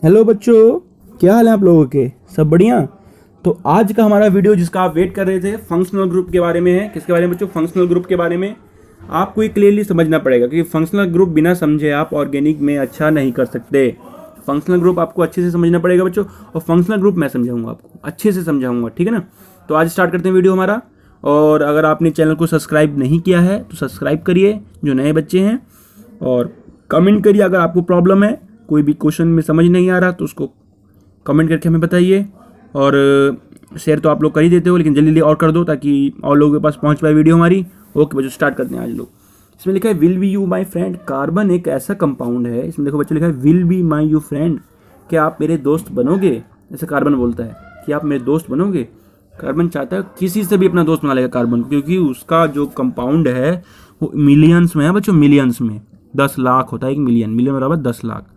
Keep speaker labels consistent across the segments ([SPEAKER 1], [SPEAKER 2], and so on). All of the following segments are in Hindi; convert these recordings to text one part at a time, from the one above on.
[SPEAKER 1] हेलो बच्चों, क्या हाल है आप लोगों के? सब बढ़िया। तो आज का हमारा वीडियो जिसका आप वेट कर रहे थे फंक्शनल ग्रुप के बारे में है। किसके बारे में बच्चों? फंक्शनल ग्रुप के बारे में। आपको ये क्लियरली समझना पड़ेगा क्योंकि फंक्शनल ग्रुप बिना समझे आप ऑर्गेनिक में अच्छा नहीं कर सकते। फंक्शनल ग्रुप आपको अच्छे से समझना पड़ेगा बच्चों, और फंक्शनल ग्रुप मैं समझाऊंगा, आपको अच्छे से समझाऊंगा, ठीक है ना। तो आज स्टार्ट करते हैं वीडियो हमारा। और अगर आपने चैनल को सब्सक्राइब नहीं किया है तो सब्सक्राइब करिए जो नए बच्चे हैं, और कमेंट करिए अगर आपको प्रॉब्लम है, कोई भी क्वेश्चन में समझ नहीं आ रहा तो उसको कमेंट करके हमें बताइए। और शेयर तो आप लोग कर ही देते हो, लेकिन जल्दी और कर दो ताकि और लोगों के पास पहुंच पाए वीडियो हमारी। ओके बच्चों, स्टार्ट करते हैं आज लोग। इसमें लिखा है will be you my friend. Carbon एक ऐसा कंपाउंड है, इसमें देखो बच्चों लिखा है will be my you friend, क्या आप मेरे दोस्त बनोगे? ऐसे कार्बन बोलता है कि आप मेरे दोस्त बनोगे। कार्बन चाहता है किसी से भी अपना दोस्त बना लेगा कार्बन, क्योंकि उसका जो कंपाउंड है वो मिलियंस में है बच्चों, मिलियंस में। 10 लाख होता है एक मिलियन, मिलियन बराबर 10 लाख।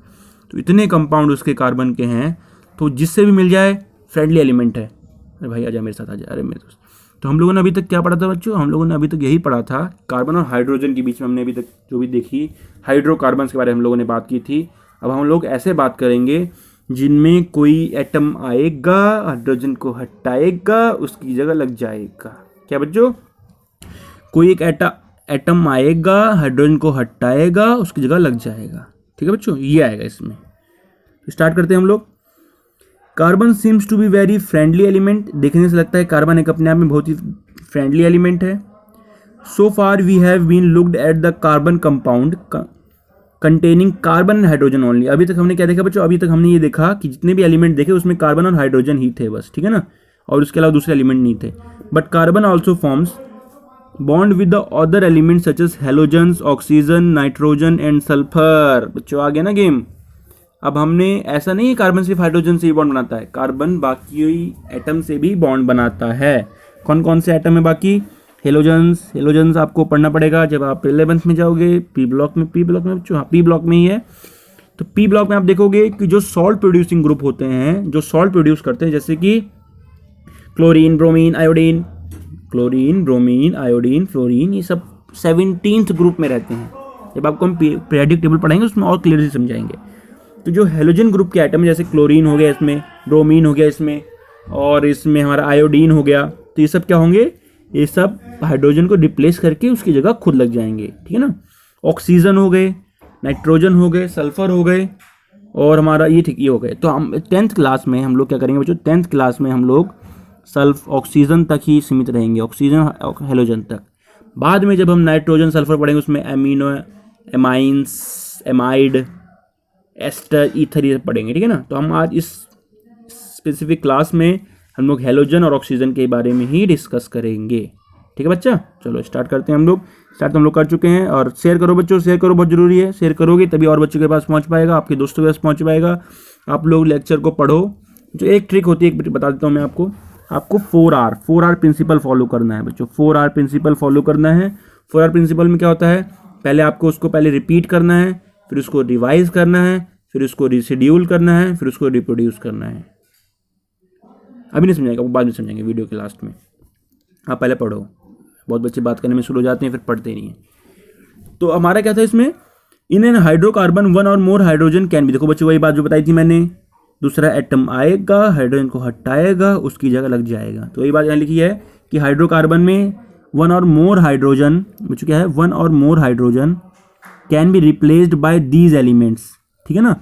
[SPEAKER 1] तो इतने कंपाउंड उसके कार्बन के हैं, तो जिससे भी मिल जाए फ्रेंडली एलिमेंट है। अरे भाई आजा मेरे साथ आजा, अरे मेरे दोस्त। तो हम लोगों ने अभी तक क्या पढ़ा था बच्चों? हम लोगों ने अभी तक यही पढ़ा था, कार्बन और हाइड्रोजन के बीच में हमने अभी तक जो भी देखी हाइड्रोकार्बन के बारे में हम लोगों ने बात की थी। अब हम लोग ऐसे बात करेंगे जिनमें कोई एटम आएगा, हाइड्रोजन को हटाएगा, उसकी जगह लग जाएगा। क्या बच्चों? कोई एक एटम आएगा, हाइड्रोजन को हटाएगा, उसकी जगह लग जाएगा। ठीक है बच्चों, ये आएगा इसमें। स्टार्ट करते हैं हम लोग। Carbon seems to be very friendly element. देखने से लगता है कार्बन एक अपने आप में बहुत ही फ्रेंडली एलिमेंट है। So far we have been looked at the carbon compound containing carbon and hydrogen only. अभी तक हमने क्या देखा बच्चों? अभी तक हमने ये देखा कि जितने भी एलिमेंट देखे उसमें कार्बन और हाइड्रोजन ही थे बस, ठीक है ना, और उसके अलावा दूसरे एलिमेंट नहीं थे। But carbon also forms bond with the other element such as halogens, oxygen, nitrogen and sulphur. बच्चों आ गया ना गेम। अब हमने ऐसा नहीं है कार्बन सिर्फ हाइड्रोजन से ही बॉन्ड बनाता है, कार्बन बाकी एटम से भी बॉन्ड बनाता है। कौन कौन से एटम है बाकी? हेलोजन्स। हेलोजन्स आपको पढ़ना पड़ेगा जब आप 11th में जाओगे, पी ब्लॉक में बच्चों, हाँ पी ब्लॉक में ही है। तो पी ब्लॉक में आप देखोगे कि जो सॉल्ट प्रोड्यूसिंग ग्रुप होते हैं, जो सॉल्ट प्रोड्यूस करते हैं, जैसे कि chlorine, bromine, iodine, chlorine, bromine, iodine, fluorine, ये सब 17th ग्रुप में रहते हैं। जब आपको हम पीरियोडिक टेबल पढ़ाएंगे उसमें और क्लियरली समझाएंगे। तो जो हेलोजन ग्रुप के आइटम जैसे क्लोरीन हो गया, इसमें ब्रोमीन हो गया, इसमें और इसमें हमारा आयोडीन हो गया, तो ये सब क्या होंगे? ये सब हाइड्रोजन को रिप्लेस करके उसकी जगह खुद लग जाएंगे, ठीक है ना। ऑक्सीजन हो गए, नाइट्रोजन हो गए, सल्फर हो गए, और हमारा ये ठीक ये हो गए। तो हम 10th क्लास में हम लोग क्या करेंगे बच्चों? 10th क्लास में हम लोग ऑक्सीजन तक ही सीमित रहेंगे, ऑक्सीजन हेलोजन तक। बाद में जब हम नाइट्रोजन सल्फर पढ़ेंगे उसमें amino, amines, amide, ester, ether ये पढ़ेंगे, ठीक है ना। तो हम आज इस स्पेसिफिक क्लास में हम लोग हेलोजन और ऑक्सीजन के बारे में ही डिस्कस करेंगे, ठीक है बच्चा। चलो स्टार्ट करते हैं हम लोग। स्टार्ट हम लोग कर चुके हैं। और शेयर करो बच्चों, शेयर करो, बहुत जरूरी है। शेयर करोगे तभी और बच्चों के पास पहुंच पाएगा, आपके दोस्तों के पास पहुंच पाएगा। आप लोग लेक्चर को पढ़ो। जो एक ट्रिक होती है, एक बता देता हूँ मैं आपको 4R प्रिंसिपल फॉलो करना है बच्चों। 4R प्रिंसिपल फॉलो करना है। 4R प्रिंसिपल में क्या होता है? पहले आपको उसको पहले रिपीट करना है, फिर उसको रिवाइज करना है, फिर उसको रिशेड्यूल करना है, फिर उसको रिप्रोड्यूस करना है। अभी नहीं समझाएगा, वो बाद में समझाएंगे वीडियो के लास्ट में। आप पहले पढ़ो। बहुत बच्चे बात करने में शुरू हो जाते हैं, फिर पढ़ते नहीं हैं। तो हमारा क्या था इसमें? इन एन हाइड्रोकार्बन 1 और मोर हाइड्रोजन कैन बी। देखो बच्चों वही बात जो बताई थी मैंने, दूसरा एटम आएगा, हाइड्रोजन को हटाएगा, उसकी जगह लग जाएगा। तो वही बात यहाँ लिखी है कि हाइड्रोकार्बन में 1 और मोर हाइड्रोजन, बच्चों क्या है? 1 और more hydrogen can be replaced by these elements, ठीक है ना।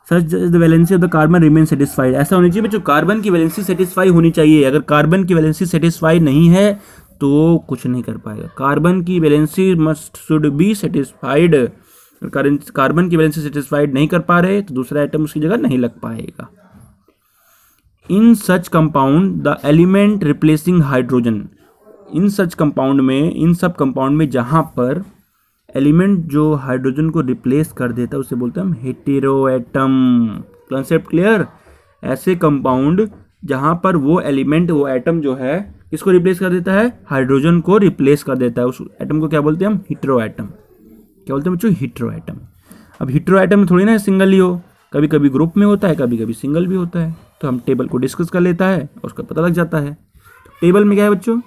[SPEAKER 1] सच the valency of the carbon remain satisfied. ऐसा होनी चाहिए बच्चों, कार्बन की वैलेंसी सेटिस्फाई होनी चाहिए। अगर कार्बन की वैलेंसी सेटिस्फाई नहीं है तो कुछ नहीं कर पाएगा। कार्बन की valency must should be satisfied. Carbon की वैलेंसी सेटिस्फाइड नहीं कर पा रहे तो दूसरा एटम उसकी जगह नहीं लग पाएगा। In such compound the element replacing hydrogen. In such compound में, इन सब कंपाउंड में जहां पर एलिमेंट जो हाइड्रोजन को रिप्लेस कर देता है उसे बोलते हैं हम हेटेरो एटम। Concept clear? ऐसे कंपाउंड जहां पर वो एलिमेंट, वो एटम जो है किसको रिप्लेस कर देता है? हाइड्रोजन को रिप्लेस कर देता है। उस एटम को क्या बोलते हैं हम? Hetero atom. क्या बोलते हैं बच्चों? Hetero atom. अब हेटेरो एटम थोड़ी ना सिंगल ही हो, कभी कभी ग्रुप में होता है, कभी कभी सिंगल भी होता है। तो हम टेबल को डिस्कस कर लेता है और उसका पता लग जाता है। टेबल में क्या है बच्चों?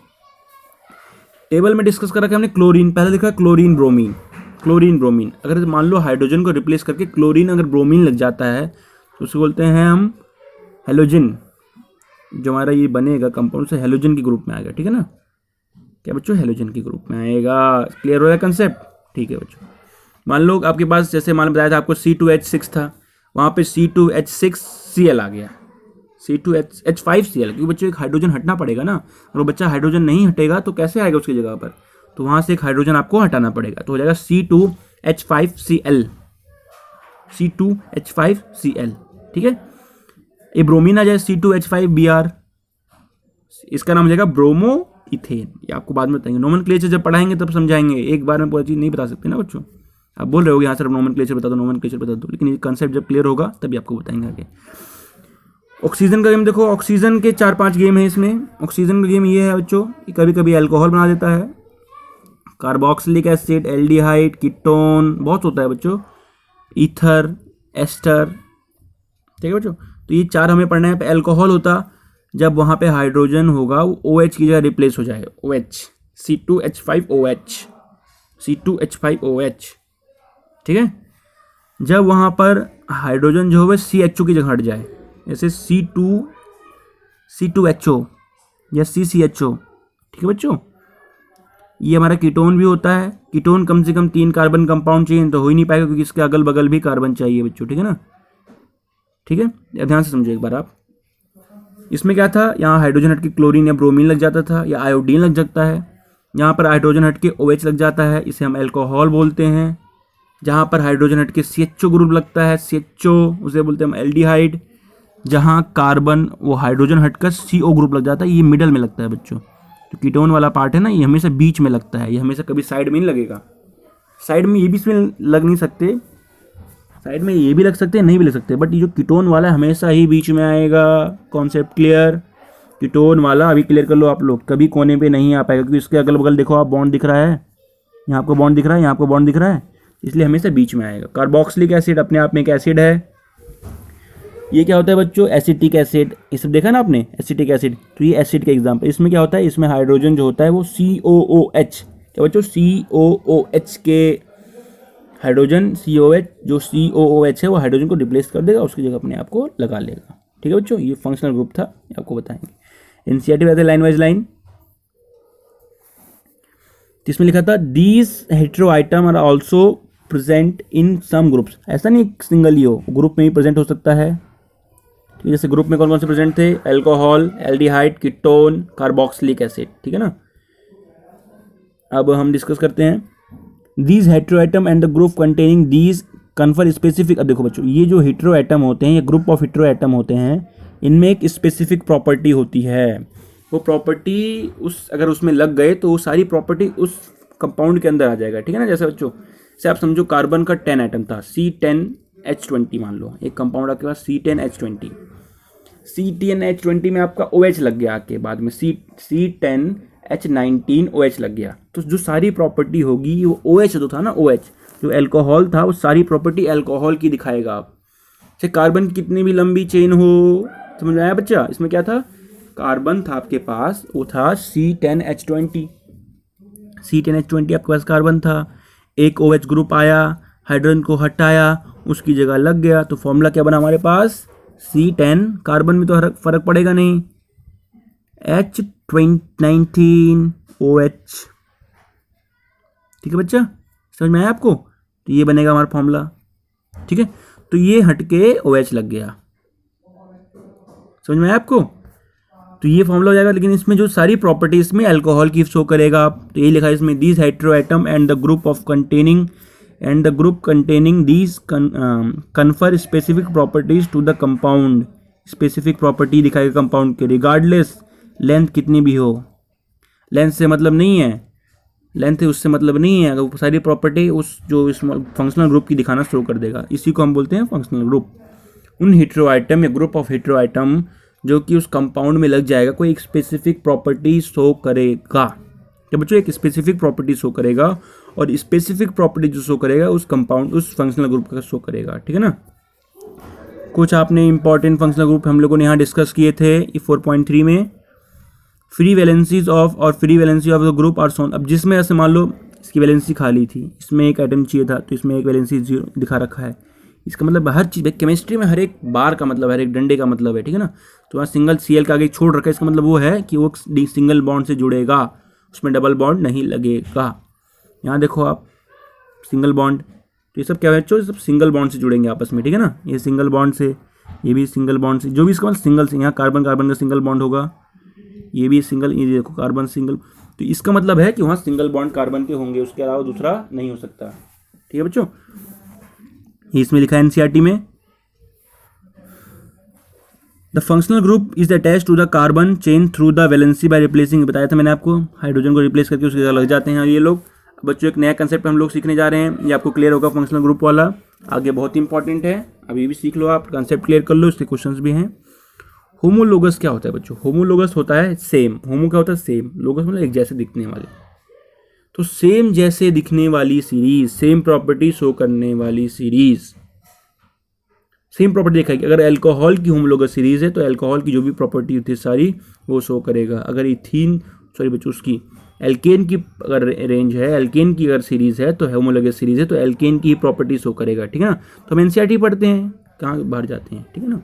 [SPEAKER 1] टेबल में डिस्कस कर रखा है हमने क्लोरीन, पहले लिखा क्लोरीन ब्रोमीन। क्लोरीन ब्रोमीन, अगर मान लो हाइड्रोजन को रिप्लेस करके क्लोरीन अगर ब्रोमीन लग जाता है तो उसको बोलते हैं हम हेलोजन। जो हमारा ये बनेगा कंपाउंड से हेलोजन के ग्रुप में आएगा, ठीक है ना। क्या बच्चों, हेलोजन के ग्रुप में आएगा। क्लियर हो रहा है कंसेप्ट? ठीक है बच्चों। मान लो आपके पास, जैसे मान बताया था आपको C2H6 था, वहाँ पे C2H6Cl आ गया, C2H5Cl, क्योंकि बच्चों एक हाइड्रोजन हटना पड़ेगा ना। और वो बच्चा हाइड्रोजन नहीं हटेगा तो कैसे आएगा उसकी जगह पर, तो वहाँ से एक हाइड्रोजन आपको हटाना पड़ेगा, तो हो जाएगा C2H5Cl, C2H5Cl, ठीक है। ये ब्रोमीन आ जाए C2H5Br, इसका नाम हो जाएगा ब्रोमो इथेन। ये आपको बाद में बताएंगे, नोमेनक्लेचर जब पढ़ाएंगे तब समझाएंगे, एक बार में पूरी चीज़ नहीं बता सकते ना बच्चों। आप बोल रहे हो यहाँ सिर्फ नोमेनक्लेचर बता दो, नोमेनक्लेचर बता दो, लेकिन ये कंसेप्ट जब क्लियर होगा तभी आपको बताएंगे आगे। ऑक्सीजन का गेम देखो, ऑक्सीजन के 4-5 गेम है इसमें। ऑक्सीजन का गेम ये है बच्चों कि कभी कभी अल्कोहल बना देता है, कार्बोक्सिलिक एसिड, एल्डिहाइड, कीटोन, बहुत होता है बच्चों, ईथर, एस्टर, ठीक है बच्चों। तो ये 4 हमें पढ़ना है। अल्कोहल होता जब वहाँ पे हाइड्रोजन होगा वो OH की जगह रिप्लेस हो जाए, OH, C2H5OH, C2H5OH, ठीक है। जब वहाँ पर हाइड्रोजन जो है CHO की जगह हट जाए, जैसे C2HO या CCHO, ठीक है बच्चों। ये हमारा कीटोन भी होता है। कीटोन कम से कम 3 कार्बन कंपाउंड चाहिए, तो हो ही नहीं पाएगा क्योंकि इसके अगल बगल भी कार्बन चाहिए बच्चों, ठीक है ना। ठीक है, ध्यान से समझो एक बार आप। इसमें क्या था, यहाँ हाइड्रोजन हट के क्लोरीन या ब्रोमीन लग जाता था, या आयोडीन लग सकता है। यहाँ पर हाइड्रोजन हट के OH लग जाता है, इसे हम अल्कोहल बोलते हैं। जहाँ पर हाइड्रोजन हट के CHO ग्रुप लगता है, CHO, उसे बोलते हैं हम एल्डिहाइड। जहाँ कार्बन वो हाइड्रोजन हटकर CO ग्रुप लग जाता है, ये मिडल में लगता है बच्चों। तो कीटोन वाला पार्ट है ना, ये हमेशा बीच में लगता है, ये हमेशा कभी साइड में नहीं लगेगा। साइड में ये भी इसमें लग नहीं सकते, साइड में ये भी लग सकते हैं, नहीं भी लग सकते, बट ये जो कीटोन वाला है हमेशा ही बीच में आएगा। Concept clear? कीटोन वाला अभी क्लियर कर लो आप लोग, कभी कोने पे नहीं आ पाएगा क्योंकि इसके अगल बगल देखो आप बॉन्ड दिख रहा है, यहाँ आपको बॉन्ड दिख रहा है, यहाँ आपको बॉन्ड दिख रहा है, इसलिए हमेशा बीच में आएगा। कार्बोक्सिलिक एसिड अपने आप में एक एसिड है। ये क्या होता है बच्चों, एसिटिक एसिड। ये सब देखा ना आपने, एसिटिक एसिड, तो ये एसिड का एग्जाम्पल। इसमें क्या होता है, इसमें हाइड्रोजन जो होता है वो COOH, क्या बच्चों, COOH के हाइड्रोजन COH, जो COOH है वो हाइड्रोजन को रिप्लेस कर देगा, उसकी जगह अपने आप को लगा लेगा, ठीक है बच्चों। ये फंक्शनल ग्रुप था, आपको बताएंगे। एनसीईआरटी में लाइन वाइज लाइन, जिसमें लिखा था these hetero item are also present in some groups. ऐसा नहीं सिंगल ही हो, ग्रुप में ही प्रेजेंट हो सकता है। ठीक है, जैसे ग्रुप में कौन कौन से प्रेजेंट थे, alcohol, aldehyde, ketone, carboxylic acid, ठीक है ना। अब हम डिस्कस करते हैं these hetero item and the group containing these confer specific. अब देखो बच्चों, ये जो हेटेरो आइटम होते हैं, ये ग्रुप ऑफ हेटेरो आइटम होते हैं, इनमें एक स्पेसिफिक प्रॉपर्टी होती है। वो प्रॉपर्टी अगर उसमें लग गए तो वो सारी प्रॉपर्टी उस कंपाउंड के अंदर आ जाएगा, ठीक है ना। जैसे बच्चों से आप समझो कार्बन का 10 आइटम था, C10H20 मान लो, एक कंपाउंड आपके पास C10H20, C10H20 में आपका OH लग गया, आके बाद में C10H19OH लग गया, तो जो सारी प्रॉपर्टी होगी वो OH जो था ना, OH जो अल्कोहल था, वो सारी प्रॉपर्टी अल्कोहल की दिखाएगा आप। चाहे कार्बन की कितनी भी लंबी चेन हो, समझ में आया बच्चा। इसमें क्या था, कार्बन था आपके पास, वो था C10H20, C10H20 आपके पास कार्बन था, एक OH ग्रुप आया, हाइड्रोजन को हटाया, उसकी जगह लग गया, तो फॉर्मूला क्या बना हमारे पास, C10, कार्बन में तो फर्क पड़ेगा नहीं, H19OH, ठीक है बच्चा, समझ में आया आपको। तो ये बनेगा हमारा फॉर्मूला, ठीक है। तो ये हटके OH लग गया, समझ में आया आपको। तो ये फॉर्मूला हो जाएगा, लेकिन इसमें जो सारी प्रॉपर्टीज में अल्कोहल की शो करेगा आप, तो यही लिखा है इसमें, these hetero item and the group of containing these confer specific properties to the compound. Specific property दिखाएगा कंपाउंड के, रिगार्डलेस लेंथ कितनी भी हो। लेंथ से मतलब नहीं है, लेंथ है उससे मतलब नहीं है, अगर सारी प्रॉपर्टी उस जो इस फंक्शनल ग्रुप की दिखाना शुरू कर देगा, इसी को हम बोलते हैं फंक्शनल ग्रुप। उन हेटेरो आइटम या ग्रुप ऑफ हेटेरो आइटम जो कि उस कंपाउंड में लग जाएगा, कोई एक स्पेसिफिक प्रॉपर्टी शो करेगा। तो बच्चों एक स्पेसिफिक प्रॉपर्टी शो करेगा, और स्पेसिफिक प्रॉपर्टी जो शो करेगा उस कंपाउंड, उस फंक्शनल ग्रुप का शो करेगा, ठीक है ना। कुछ आपने इंपॉर्टेंट फंक्शनल ग्रुप हम लोगों ने यहाँ डिस्कस किए थे 4.3 में। फ्री वैलेंसीज ऑफ और free valency of the group are shown. अब जिसमें ऐसे मान लो इसकी वैलेंसी खाली थी, इसमें एक आइटम चाहिए था, तो इसमें एक वैलेंसी 0 दिखा रखा है, इसका मतलब हर चीज़, केमिस्ट्री में हर एक बार का मतलब, हर एक डंडे का मतलब है, ठीक है ना। तो वहाँ सिंगल Cl का आगे छोड़ रखा है, इसका मतलब वो है कि वो सिंगल बॉन्ड से जुड़ेगा, उसमें डबल बॉन्ड नहीं लगेगा। यहाँ देखो आप, सिंगल बॉन्ड, तो ये सब क्या है बच्चों, सब सिंगल बॉन्ड से जुड़ेंगे आपस में, ठीक है ना। ये सिंगल बॉन्ड से, ये भी सिंगल बॉन्ड से, जो भी इसका मतलब सिंगल से, यहाँ कार्बन कार्बन का सिंगल बॉन्ड होगा, ये भी सिंगल, ये देखो कार्बन सिंगल, तो इसका मतलब है कि वहाँ सिंगल बॉन्ड कार्बन के होंगे, उसके अलावा दूसरा नहीं हो सकता, ठीक है बच्चों। ये इसमें लिखा है एनसीईआरटी में, the functional group is attach to the carbon chain through the valency by replacing, बताया था मैंने आपको, हाइड्रोजन को रिप्लेस करके उसके साथ लग जाते हैं ये लोग। बच्चों एक नया कंसेप्ट हम लोग सीखने जा रहे हैं, ये आपको क्लियर होगा फंक्शनल ग्रुप वाला, आगे बहुत इंपॉर्टेंट है, अभी भी सीख लो आप, कंसेप्ट क्लियर कर लो, इसके क्वेश्चंस भी हैं। होमोलोगस क्या होता है बच्चों, होमोलोगस होता है सेम, होमो क्या होता है सेम, लोगस मतलब एक जैसे दिखने वाले, तो सेम जैसे दिखने वाली सीरीज, सेम प्रॉपर्टी शो करने वाली सीरीज, सेम प्रॉपर्टी देखा कि अगर अल्कोहल की होमोलोगस सीरीज है तो अल्कोहल की जो भी प्रॉपर्टी होती है सारी वो शो करेगा। अगर इथीन, सॉरी बच्चों, उसकी एल्केन की अगर रेंज है, एल्केन की अगर सीरीज है तो होमोलोगस सीरीज है तो एल्केन की ही प्रॉपर्टी शो करेगा, ठीक है ना। तो हम एनसीईआरटी पढ़ते हैं, कहाँ बाहर जाते हैं, ठीक है ना।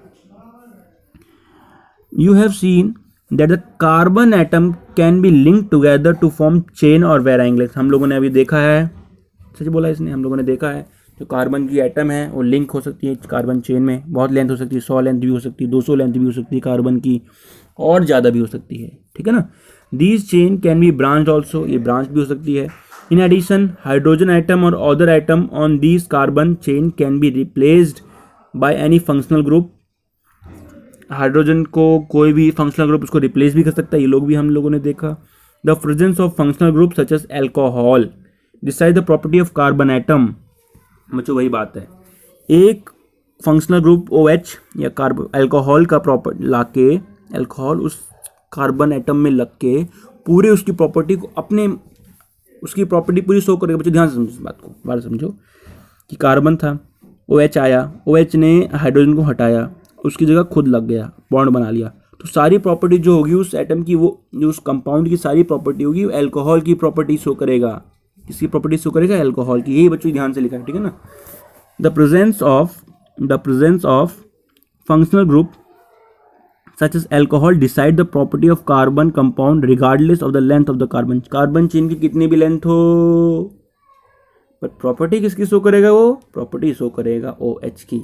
[SPEAKER 1] You have seen that the carbon atom can be linked together to form chain or varieties। हम लोगों ने अभी देखा है, सच बोला इसने, हम लोगों ने देखा है जो कार्बन की एटम है वो लिंक हो सकती है कार्बन चेन में, बहुत लेंथ हो सकती है, 100 लेंथ भी हो सकती है, 200 लेंथ भी हो सकती है कार्बन की, और ज़्यादा भी हो सकती है, ठीक है ना। These chain can be branch also, ये ब्रांच भी हो सकती है। इन एडिशन हाइड्रोजन आइटम और other item on these carbon chain can be replaced by any functional group, hydrogen को कोई भी फंक्शनल ग्रुप उसको रिप्लेस भी कर सकता है, ये लोग भी हम लोगों ने देखा। The presence of functional group such as alcohol decide the property of carbon atom, बच्चों वही बात है, एक फंक्शनल ग्रुप OH या कार्बन अल्कोहल का प्रॉपर लाके, अल्कोहल उस कार्बन एटम में लग के पूरे उसकी प्रॉपर्टी को अपने, उसकी प्रॉपर्टी पूरी शो करेगा। बच्चों ध्यान से समझो इस बात को, बात समझो कि कार्बन था, OH आया, OH ने हाइड्रोजन को हटाया, उसकी जगह खुद लग गया, बॉन्ड बना लिया, तो सारी प्रॉपर्टी जो होगी उस एटम की, वो जो उस कंपाउंड की सारी प्रॉपर्टी होगी अल्कोहल की प्रॉपर्टी शो करेगा। किसकी प्रॉपर्टी शो करेगा, अल्कोहल की, यही बच्चों ध्यान से लिखा है, ठीक है ना। The presence of functional group such as alcohol decide the property of carbon compound regardless of the length of the carbon, carbon chain की कितनी भी लेंथ हो, बट प्रॉपर्टी किसकी शो करेगा, वो प्रॉपर्टी शो करेगा OH की।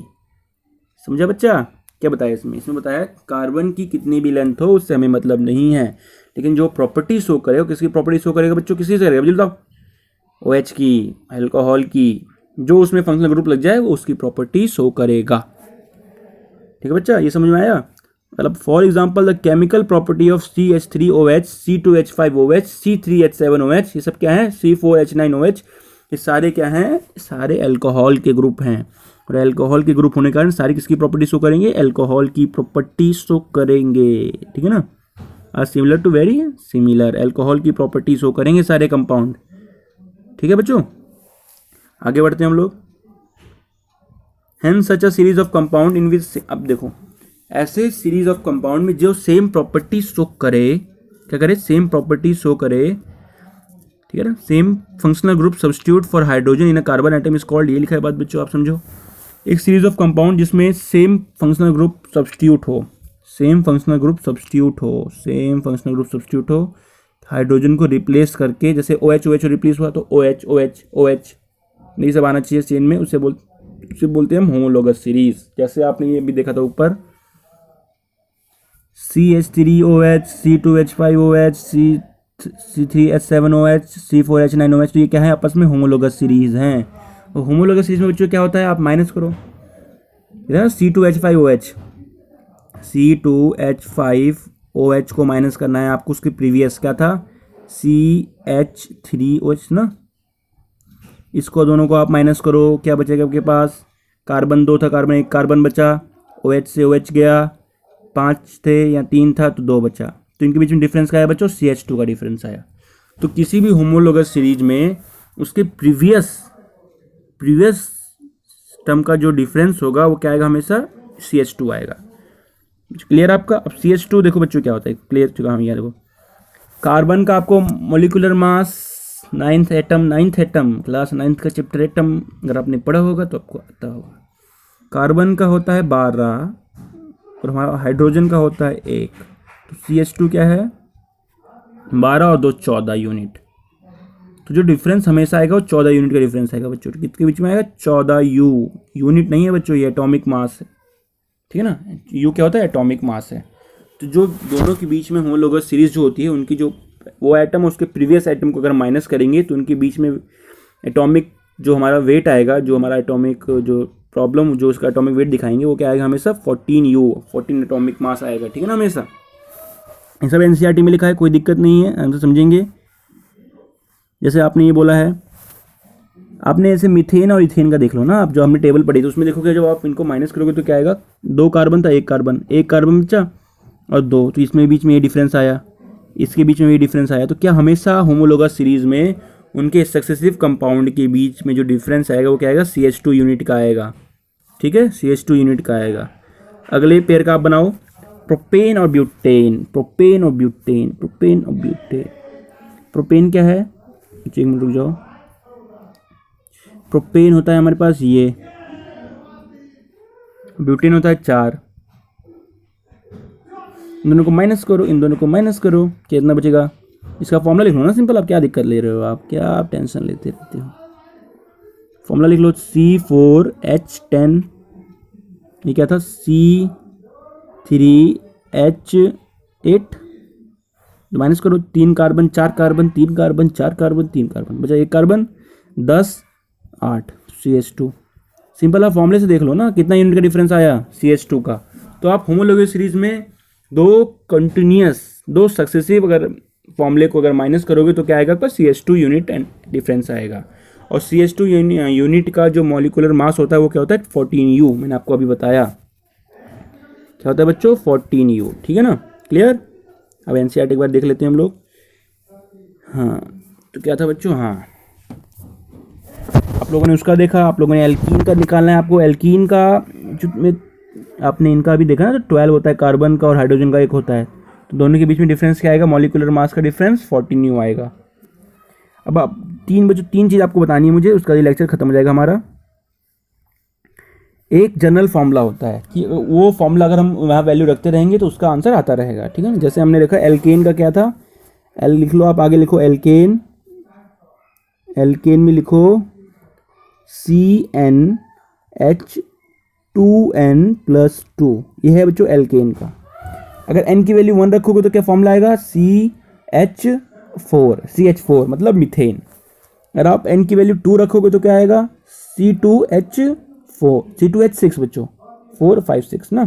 [SPEAKER 1] समझा बच्चा, क्या बताया इसमें, इसमें बताया कार्बन की कितनी भी लेंथ हो उससे हमें मतलब नहीं है, लेकिन जो प्रॉपर्टी शो करेगा, किसकी प्रॉपर्टी शो करेगा बच्चों, किसी से करेगा मुझे बताओ, OH की, अल्कोहल की, जो उसमें फंक्शनल ग्रुप लग जाए वो उसकी प्रॉपर्टी शो करेगा, ठीक है बच्चा, ये समझ में आया। मतलब for example the chemical property of CH3OH, C2H5OH, C3H7OH, ये सब क्या है, C4H9OH, ये सारे क्या हैं, सारे अल्कोहल के ग्रुप हैं, और अल्कोहल के ग्रुप होने के कारण सारी किसकी प्रॉपर्टी शो करेंगे, अल्कोहल की प्रॉपर्टी शो करेंगे, ठीक है ना। Are similar to very similar, alcohol की प्रॉपर्टी शो करेंगे सारे कंपाउंड, ठीक है बच्चों। आगे बढ़ते हैं हम लोग। Hence such a series of compound in which, अब देखो ऐसे सीरीज ऑफ कंपाउंड में जो सेम प्रॉपर्टी शो करे, क्या करे, सेम प्रॉपर्टी शो करे, ठीक है ना। Same functional group substitute for hydrogen in a carbon atom is called, ये लिखा है बात बच्चों, आप समझो, एक सीरीज ऑफ कंपाउंड जिसमें सेम फंक्शनल ग्रुप सब्स्टिट्यूट हो, सेम फंक्शनल ग्रुप सब्स्टिट्यूट हो, सेम फंक्शनल ग्रुप सब्स्टिट्यूट हो, हाइड्रोजन को रिप्लेस करके, जैसे OH रिप्लेस हुआ तो OH नहीं सब आना चाहिए चेन में, उसे बोलते हैं हम होमोलोगस सीरीज। जैसे आपने ये भी देखा था ऊपर, CH3OH, C2H5OH, C3H7OH, C4H9OH, तो ये क्या है, आपस में होमोलोगस सीरीज हैं। और होमोलोगस सीरीज में बच्चों क्या होता है, आप माइनस करो, इधर C2H5OH, C2H5OH को माइनस करना है आपको, उसके प्रीवियस क्या था, CH3OH ना, इसको दोनों को आप माइनस करो, क्या बचेगा आपके पास, कार्बन 2 था, कार्बन 1 कार्बन बचा, OH से OH गया, 5 थे या 3 था तो 2 बचा, तो इनके बीच में डिफरेंस क्या है बच्चों, CH2 का डिफरेंस आया। तो किसी भी होमोलोगस सीरीज में उसके प्रीवियस टर्म का जो डिफरेंस होगा वो क्या आएगा, हमेशा CH2 आएगा। क्लियर आपका। अब CH2 देखो बच्चों क्या होता है, क्लियर चुका हम, यहाँ देखो कार्बन का आपको molecular mass 9th atom, class 9th का चैप्टर एटम अगर आपने पढ़ा होगा तो आपको आता होगा। कार्बन का होता है 12 और हमारा हाइड्रोजन का होता है 1। तो CH2 क्या है 12 और 2 14 यूनिट। तो जो डिफरेंस हमेशा आएगा वो 14 यूनिट का डिफरेंस आएगा बच्चों। किसके बीच में आएगा 14 यूनिट नहीं है बच्चों, ये एटॉमिक मास है, ठीक है ना। यू क्या होता है एटॉमिक मास है। तो जो दोनों के बीच में होमोलोगस सीरीज जो होती है उनकी जो वो एटम उसके प्रीवियस एटम को अगर माइनस करेंगे तो उनके बीच में एटॉमिक जो हमारा वेट आएगा, जो हमारा एटॉमिक जो प्रॉब्लम जो उसका एटॉमिक वेट दिखाएंगे वो क्या आएगा हमेशा 14 एटॉमिक मास आएगा, ठीक है ना। हमेशा ये सब NCERT में लिखा है, कोई दिक्कत नहीं है, आंसर समझेंगे। जैसे आपने ये बोला है, आपने ऐसे मीथेन और इथेन का देख लो ना, आप जो हमने टेबल पढ़ी थी उसमें देखोगे जब आप इनको माइनस करोगे तो क्या आएगा 2 कार्बन था, एक कार्बन बचा और 2, तो इसमें बीच में ये डिफरेंस आया, इसके बीच में ये डिफरेंस आया। तो क्या हमेशा होमोलोगस सीरीज में उनके सक्सेसिव कंपाउंड के बीच में जो डिफरेंस आएगा वो क्या आएगा CH2 यूनिट का आएगा, ठीक है, CH2 यूनिट का आएगा। अगले पेयर का आप बनाओ प्रोपेन और ब्यूटेन। प्रोपेन क्या है, एक मिनट रुक जाओ। प्रोपेन होता है हमारे पास ये, ब्यूटेन होता है 4। इन दोनों को माइनस करो, कितना बचेगा। इसका फॉर्मूला लिख लो ना सिंपल, आप क्या दिक्कत ले रहे हो, आप टेंशन लेते रहते हो। फॉर्मूला लिख लो C4H10, ये क्या था C3H8, माइनस करो 3 carbon 4 carbon 3 carbon 4 carbon 3 carbon, बचा 1 कार्बन 10 8 CH2। सिंपल आप फॉर्मूले से देख लो ना कितना यूनिट का डिफरेंस आया CH2 का। तो आप होमोलोगस सीरीज में दो सक्सेसिव अगर फॉर्मूले को अगर माइनस करोगे तो क्या आएगा आपका CH2 यूनिट एंड डिफरेंस आएगा। और CH2 यूनिट का जो मॉलिक्यूलर मास होता है वो क्या होता है 14U, मैंने आपको अभी बताया क्या होता है बच्चों 14U, ठीक है ना, क्लियर। अब NCERT एक बार देख लेते हैं हम लोग। हाँ तो क्या था बच्चों, हाँ आप लोगों ने उसका देखा, आप लोगों ने एल्कीन का निकालना है आपको। एल्कीन का में आपने इनका भी देखा ना, तो 12 होता है कार्बन का और हाइड्रोजन का 1 होता है, तो दोनों के बीच में डिफरेंस क्या आएगा, मॉलिक्यूलर मास का डिफरेंस 14U आएगा। अब आप 3 चीज़ आपको बतानी है मुझे, उसका ये लेक्चर खत्म हो जाएगा हमारा। एक जनरल फॉर्मूला होता है कि वो फॉर्मूला अगर हम वहाँ वैल्यू रखते रहेंगे तो उसका आंसर आता रहेगा, ठीक है ना। जैसे हमने देखा एल्केन का क्या था, लिख लो आप, आगे लिखो एल्केन में लिखो CnH2n+2, ये है बच्चों एल्केन का। अगर n की वैल्यू 1 रखोगे तो क्या फॉर्मूला आएगा CH4 मतलब मीथेन। अगर आप n की वैल्यू 2 रखोगे तो क्या आएगा C2H6 बच्चों 4 5 6 ना।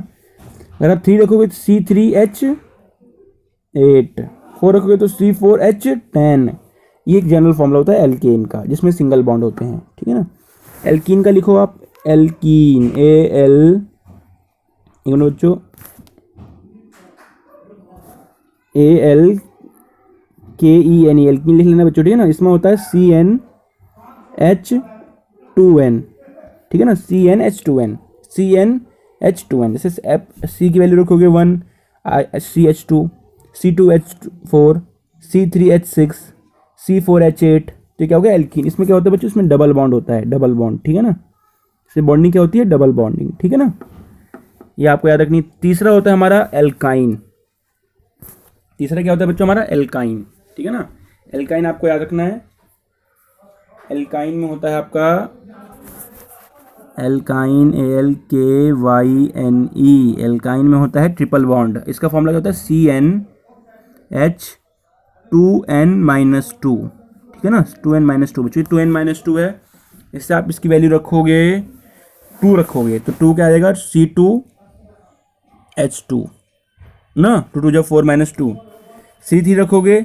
[SPEAKER 1] अगर आप 3 रखोगे तो C3H8, 4 रखोगे तो C4H10। ये एक जनरल फॉर्मूला होता है एल्केन का जिसमें सिंगल बॉन्ड होते हैं, ठीक है ना। एल्कीन का लिखो आप, एल्कीन बच्चों ALKEN, एल्कीन लिख लेना बच्चों, ठीक है ना। इसमें होता है CnH2n, ठीक है ना, CnH2n। जैसे C की वैल्यू रखोगे 1 CH2, C2H4, C3H6, C4H8, तो क्या हो गया एल्कीन। इसमें क्या होता है बच्चों, इसमें डबल बॉन्ड होता है, डबल बॉन्ड, ठीक है ना। इससे बॉन्डिंग क्या होती है, डबल बॉन्डिंग, ठीक है ना। ये आपको याद रखनी। तीसरा होता है हमारा एल्काइन। तीसरा क्या होता है बच्चों हमारा एल्काइन, ठीक है ना। एल्काइन आपको याद रखना है। एल्काइन में होता है आपका एल्काइन ALKYNE, एल्काइन में होता है ट्रिपल बॉन्ड। इसका फॉर्मूला क्या होता है CnH2n-2, ठीक है ना, 2n-2 बच्चों, 2n-2 है। इससे आप इसकी वैल्यू रखोगे 2 रखोगे तो 2 क्या आ जाएगा C2H2 ना, 2 2 जब 4 -2। C3 रखोगे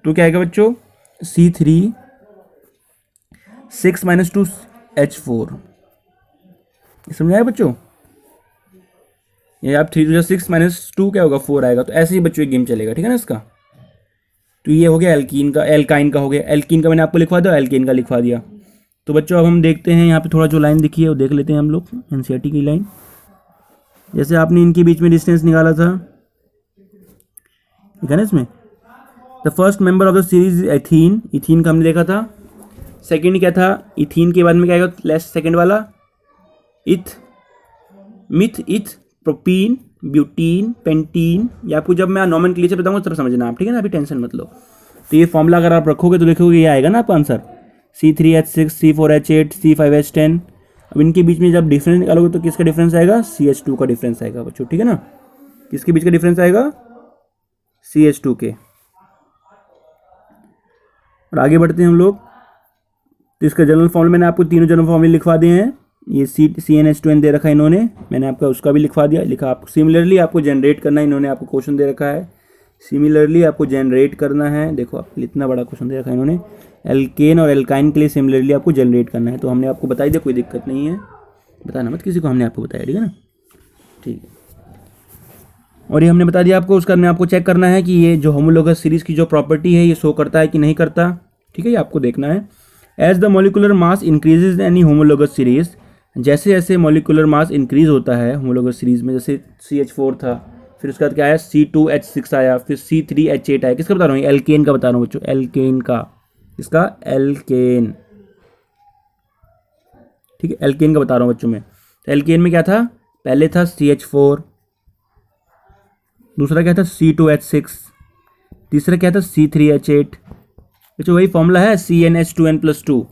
[SPEAKER 1] तो क्या आएगा बच्चों C3 6 -2 H4। समझ आया बच्चों, ये आप 3 2 6 -2 क्या होगा 4 आएगा। तो ऐसे ही बच्चों एक गेम चलेगा, ठीक है ना इसका। तो ये हो गया एल्कीन का, एल्काइन का हो गया। एल्कीन का मैंने आपको लिखवा दिया, एल्कीन का लिखवा दिया। तो बच्चों अब हम देखते हैं यहाँ पे थोड़ा जो लाइन दिखी है वो देख लेते हैं हम लोग, NCERT की लाइन। जैसे आपने इनके बीच में डिस्टेंस निकाला था, ठीक है ना। इसमें the first member of the series ethene, ethene का हमने देखा था। सेकंड क्या था, इथीन के बाद में क्या आएगा लेस सेकंड वाला इथ, मिथ, इथ, प्रोपीन, ब्यूटीन, पेंटीन। ये आपको जब मैं नॉमेनक्लेचर बताऊंगा तब समझना आप, ठीक है ना, अभी टेंशन मत लो। तो ये फॉर्मूला अगर आप रखोगे तो देखोगे ये आएगा ना आपका आंसर, C3H6, C4H8, C5H10। अब इनके बीच में जब डिफरेंस निकालोगे तो किसका डिफरेंस आएगा, CH2 का डिफरेंस आएगा बच्चों, ठीक है ना। किसके बीच का डिफरेंस आएगा, CH2 के। और आगे बढ़ते हैं हम लोग। तो इसका जनरल फॉर्मूला मैंने आपको तीनों जनरल फॉर्मूले लिखवा दिए हैं। ये CnH2n दे रखा है इन्होंने, मैंने आपका उसका भी लिखवा दिया, लिखा आपको सिमिलरली आपको जनरेट करना है, इन्होंने आपको क्वेश्चन दे रखा है, सिमिलरली आपको जनरेट करना है। देखो आप इतना बड़ा क्वेश्चन दे रखा है इन्होंने, एल्केन और एल्काइन के लिए सिमिलरली आपको जनरेट करना है। तो हमने आपको बताई दिया, कोई दिक्कत नहीं है, बताना मत किसी को, हमने आपको बताया, ठीक है ना, ठीक है। और ये हमने बता दिया आपको, उसका हमने आपको चेक करना है कि ये जो होमोलोगस सीरीज की जो प्रॉपर्टी है ये शो करता है कि नहीं करता, ठीक है, ये आपको देखना है। As the molecular mass increases any homologous series, जैसे जैसे मोलिकुलर मास इंक्रीज होता है होमोलोगस सीरीज में, जैसे CH4 था, फिर उसके बाद क्या आया, C2H6 आया, फिर C3H8 आया। किसका बता रहा हूँ, एल्केन का बता रहा हूँ बच्चों, एल्केन का, इसका एल्केन, ठीक है, एल्केन का बता रहा हूँ बच्चों में। तो एल्केन में क्या था, पहले था CH4, दूसरा क्या था C2H6, तीसरा क्या था C3H8। बच्चों वही फॉर्मूला है CnH2n+2,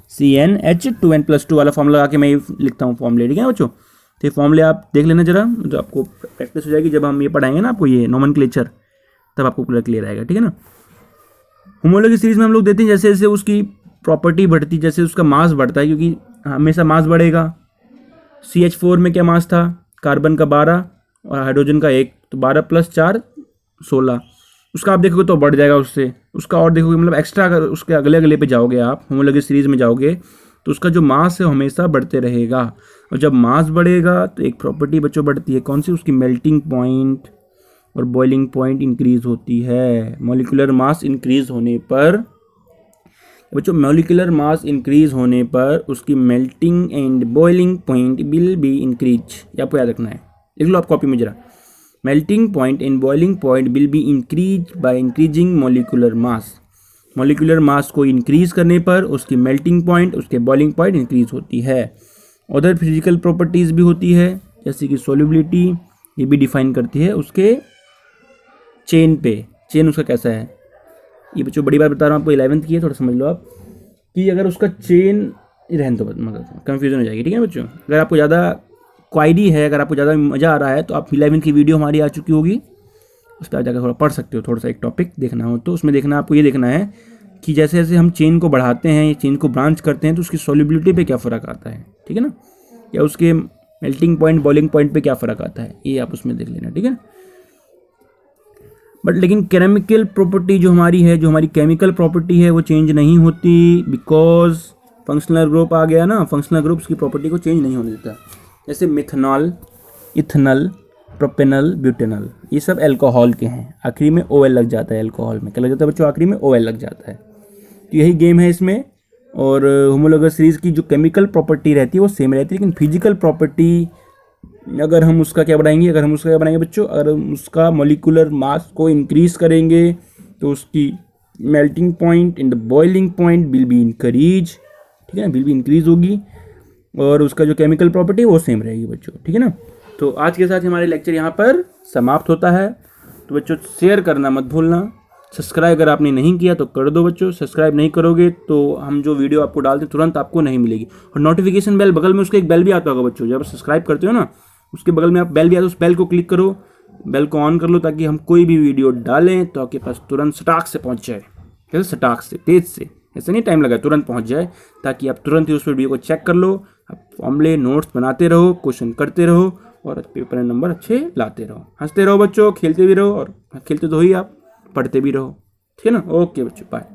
[SPEAKER 1] CnH2n+2 वाला फॉर्मूला लगा के मैं लिखता हूँ फॉर्मूले, ठीक है बच्चों। तो ये फॉर्मूले आप देख लेना जरा, तो आपको प्रैक्टिस हो जाएगी, जब हम ये पढ़ाएंगे ना आपको ये नोमेनक्लेचर, तब आपको पूरा क्लियर आएगा, ठीक है ना। होमोलोगस सीरीज में हम लोग देते हैं जैसे जैसे उसकी प्रॉपर्टी बढ़ती, जैसे उसका मास बढ़ता है, क्योंकि हमेशा मास बढ़ेगा। CH4 में क्या मास था, कार्बन का 12 और हाइड्रोजन का 1, तो 12 + 4 16, उसका आप देखोगे तो बढ़ जाएगा उससे, उसका और देखोगे, मतलब एक्स्ट्रा अगर उसके अगले अगले पे जाओगे आप, होमोलोगस सीरीज में जाओगे तो उसका जो मास है हमेशा बढ़ते रहेगा। और जब मास बढ़ेगा तो एक प्रॉपर्टी बच्चों बढ़ती है, कौन सी, उसकी मेल्टिंग पॉइंट और बॉइलिंग पॉइंट इंक्रीज होती है। मॉलिक्यूलर मास इंक्रीज होने पर बच्चों, मॉलिक्यूलर मास इंक्रीज होने पर उसकी melting and boiling point will be increase, ये आपको याद रखना है, लिख लो आप कॉपी में जरा। Melting point and boiling point will be increase by increasing molecular mass. Molecular mass को इंक्रीज करने पर उसकी मेल्टिंग पॉइंट, उसके बॉइलिंग पॉइंट इंक्रीज होती है। अदर फिजिकल प्रॉपर्टीज़ भी होती है, जैसे कि सोल्युबिलिटी, ये भी डिफाइन करती है उसके चेन पे, चेन उसका कैसा है। ये बच्चों बड़ी बात बता रहा हूँ आपको, 11th की है, थोड़ा समझ लो आप, कि अगर उसका चेन, रहने दो मतलब कन्फ्यूजन हो जाएगी, ठीक है बच्चों। अगर आपको ज़्यादा क्वाइडी है, अगर आपको ज़्यादा मज़ा आ रहा है तो आप 11th की वीडियो हमारी आ चुकी होगी, उस पर जाकर थोड़ा पढ़ सकते हो, थोड़ा सा एक टॉपिक देखना हो तो उसमें देखना, आपको ये देखना है कि जैसे जैसे हम चेन को बढ़ाते हैं, ये चेन को ब्रांच करते हैं तो उसकी सॉल्युबिलिटी पे क्या फ़र्क आता है, ठीक है ना, या उसके मेल्टिंग पॉइंट बॉइलिंग पॉइंट पे क्या फ़र्क आता है, ये आप उसमें देख लेना, ठीक है। बट लेकिन केमिकल प्रॉपर्टी जो हमारी है, जो हमारी केमिकल प्रॉपर्टी है वो चेंज नहीं होती, बिकॉज फंक्शनल ग्रुप आ गया ना, फंक्शनल ग्रुप्स की प्रॉपर्टी को चेंज नहीं होने देता। जैसे मिथनॉल, इथनॉल, प्रोपेनॉल, ब्यूटेनॉल, ये सब अल्कोहल के हैं, आखिरी में OL लग जाता है, अल्कोहल में क्या लग जाता है बच्चों, आखिरी में OL लग जाता है। तो यही गेम है इसमें। और होमोलोगस सीरीज़ की जो केमिकल प्रॉपर्टी रहती है वो सेम रहती है, लेकिन फिजिकल प्रॉपर्टी अगर हम उसका क्या बढ़ाएंगे, अगर हम उसका क्या बनाएंगे बच्चों, अगर हम उसका मॉलिक्यूलर मास को इंक्रीज करेंगे तो उसकी melting point and the boiling point will be increase, ठीक है ना, विल बी इंक्रीज होगी, और उसका जो केमिकल प्रॉपर्टी वो सेम रहेगी बच्चों, ठीक है ना। तो आज के साथ हमारे लेक्चर यहाँ पर समाप्त होता है। तो बच्चों शेयर करना मत भूलना, सब्सक्राइब अगर आपने नहीं किया तो कर दो बच्चों, सब्सक्राइब नहीं करोगे तो हम जो वीडियो आपको डालते हैं तुरंत आपको नहीं मिलेगी। और नोटिफिकेशन बेल, बगल में उसका एक बेल भी आता होगा बच्चों, जब आप सब्सक्राइब करते हो ना उसके बगल में आप बेल भी आता है, उस बेल को क्लिक करो, बेल को ऑन कर लो, ताकि हम कोई भी वीडियो डालें तो आपके पास तुरंत सटाक से पहुँच जाए। कैसे, सटाक से, तेज़ से, ऐसे नहीं टाइम लगा, तुरंत पहुँच जाए, ताकि आप तुरंत ही उस वीडियो को चेक कर लो, आप फॉर्मूले नोट्स बनाते रहो, क्वेश्चन करते रहो और पेपर में नंबर अच्छे लाते रहो। हंसते रहो बच्चों, खेलते भी रहो, और खेलते तो ही आप पढ़ते भी रहो, ठीक है ना। ओके बच्चों, बाय।